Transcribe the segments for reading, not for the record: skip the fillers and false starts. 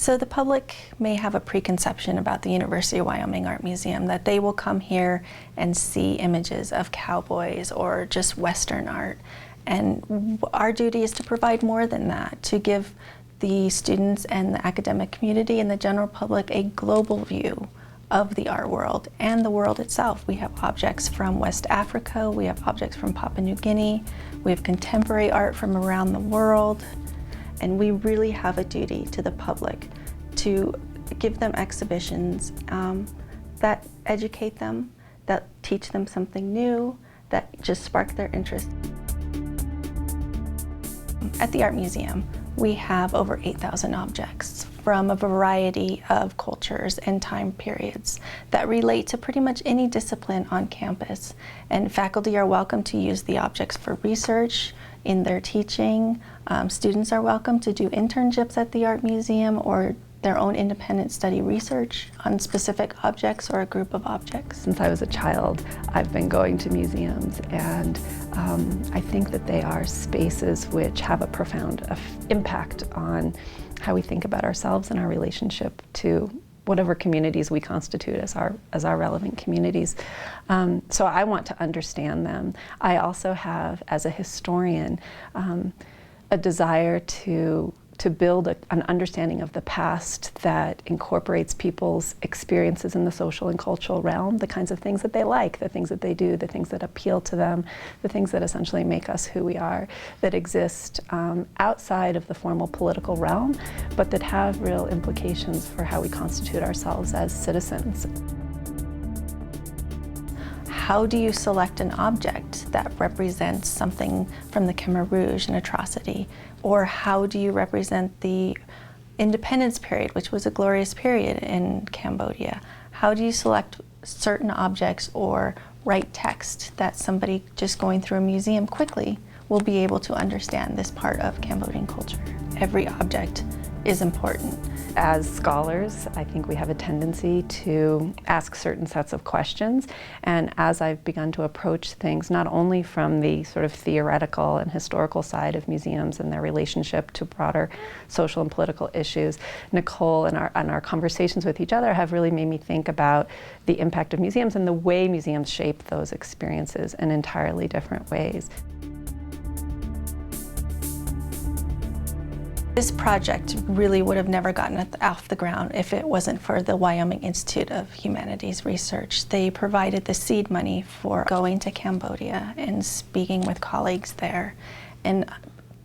So the public may have a preconception about the University of Wyoming Art Museum, that they will come here and see images of cowboys or just Western art. And our duty is to provide more than that, to give the students and the academic community and the general public a global view of the art world and the world itself. We have objects from West Africa, we have objects from Papua New Guinea, we have contemporary art from around the world, and we really have a duty to the public to give them exhibitions that educate them, that teach them something new, that just spark their interest. At the Art Museum, we have over 8,000 objects from a variety of cultures and time periods that relate to pretty much any discipline on campus. And faculty are welcome to use the objects for research in their teaching. Students are welcome to do internships at the Art Museum or their own independent study research on specific objects or a group of objects. Since I was a child, I've been going to museums, and I think that they are spaces which have a profound impact on how we think about ourselves and our relationship to whatever communities we constitute as our relevant communities. So I want to understand them. I also have, as a historian, a desire to build an understanding of the past that incorporates people's experiences in the social and cultural realm, the kinds of things that they like, the things that they do, the things that appeal to them, the things that essentially make us who we are, that exist outside of the formal political realm, but that have real implications for how we constitute ourselves as citizens. How do you select an object that represents something from the Khmer Rouge, an atrocity? Or how do you represent the independence period, which was a glorious period in Cambodia? How do you select certain objects or write text that somebody just going through a museum quickly will be able to understand this part of Cambodian culture? Every object is important. As scholars, I think we have a tendency to ask certain sets of questions, and as I've begun to approach things not only from the sort of theoretical and historical side of museums and their relationship to broader social and political issues, Nicole and our conversations with each other have really made me think about the impact of museums and the way museums shape those experiences in entirely different ways. This project really would have never gotten off the ground if it wasn't for the Wyoming Institute of Humanities Research. They provided the seed money for going to Cambodia and speaking with colleagues there and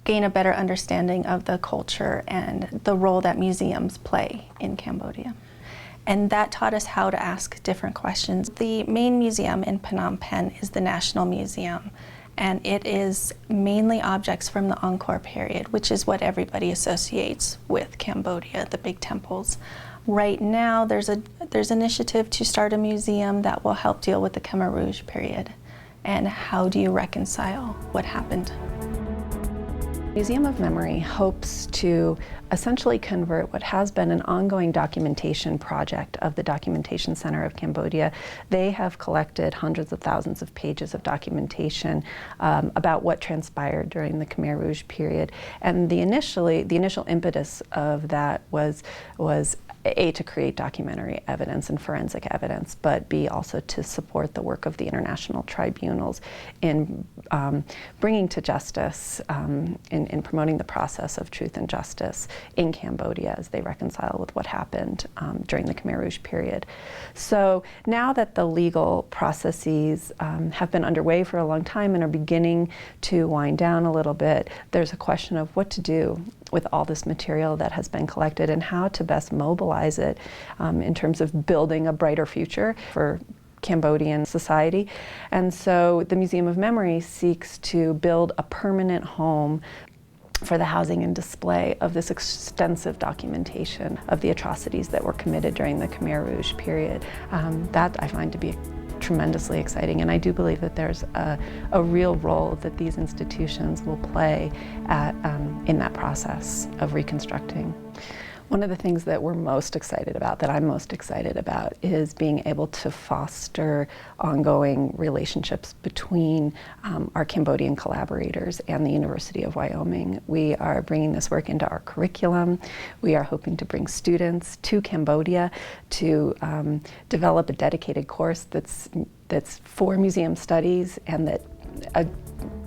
gain a better understanding of the culture and the role that museums play in Cambodia. And that taught us how to ask different questions. The main museum in Phnom Penh is the National Museum, and it is mainly objects from the Angkor period, which is what everybody associates with Cambodia, the big temples. Right now, there's initiative to start a museum that will help deal with the Khmer Rouge period. And how do you reconcile what happened? Museum of Memory hopes to essentially convert what has been an ongoing documentation project of the Documentation Center of Cambodia. They have collected hundreds of thousands of pages of documentation about what transpired during the Khmer Rouge period. And the initial impetus of that was A, to create documentary evidence and forensic evidence, but B, also to support the work of the international tribunals in bringing to justice, in promoting the process of truth and justice in Cambodia as they reconcile with what happened during the Khmer Rouge period. So now that the legal processes have been underway for a long time and are beginning to wind down a little bit, there's a question of what to do with all this material that has been collected and how to best mobilize it in terms of building a brighter future for Cambodian society. And so the Museum of Memory seeks to build a permanent home for the housing and display of this extensive documentation of the atrocities that were committed during the Khmer Rouge period. That I find to be tremendously exciting, and I do believe that there's a real role that these institutions will play in that process of reconstructing. One of the things that we're most excited about, that I'm most excited about, is being able to foster ongoing relationships between our Cambodian collaborators and the University of Wyoming. We are bringing this work into our curriculum. We are hoping to bring students to Cambodia to develop a dedicated course that's for museum studies and that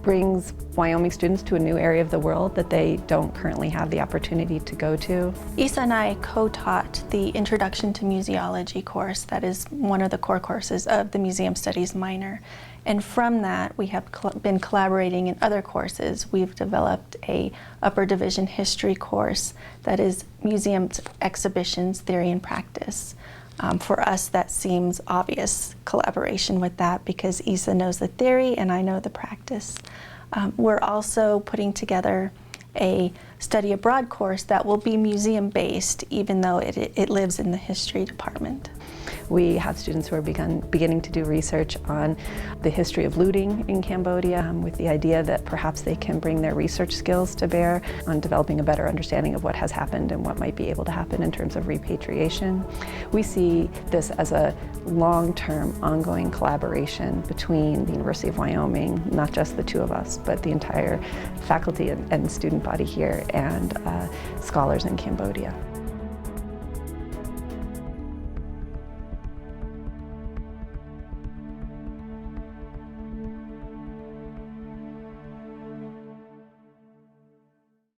brings Wyoming students to a new area of the world that they don't currently have the opportunity to go to. Isa and I co-taught the Introduction to Museology course that is one of the core courses of the Museum Studies minor. And from that, we have been collaborating in other courses. We've developed a upper division history course that is museums, exhibitions, theory and practice. For us, that seems obvious collaboration with that because Isa knows the theory and I know the practice. We're also putting together a study abroad course that will be museum-based, even though it lives in the history department. We have students who are beginning to do research on the history of looting in Cambodia with the idea that perhaps they can bring their research skills to bear on developing a better understanding of what has happened and what might be able to happen in terms of repatriation. We see this as a long-term ongoing collaboration between the University of Wyoming, not just the two of us, but the entire faculty and student body here and scholars in Cambodia.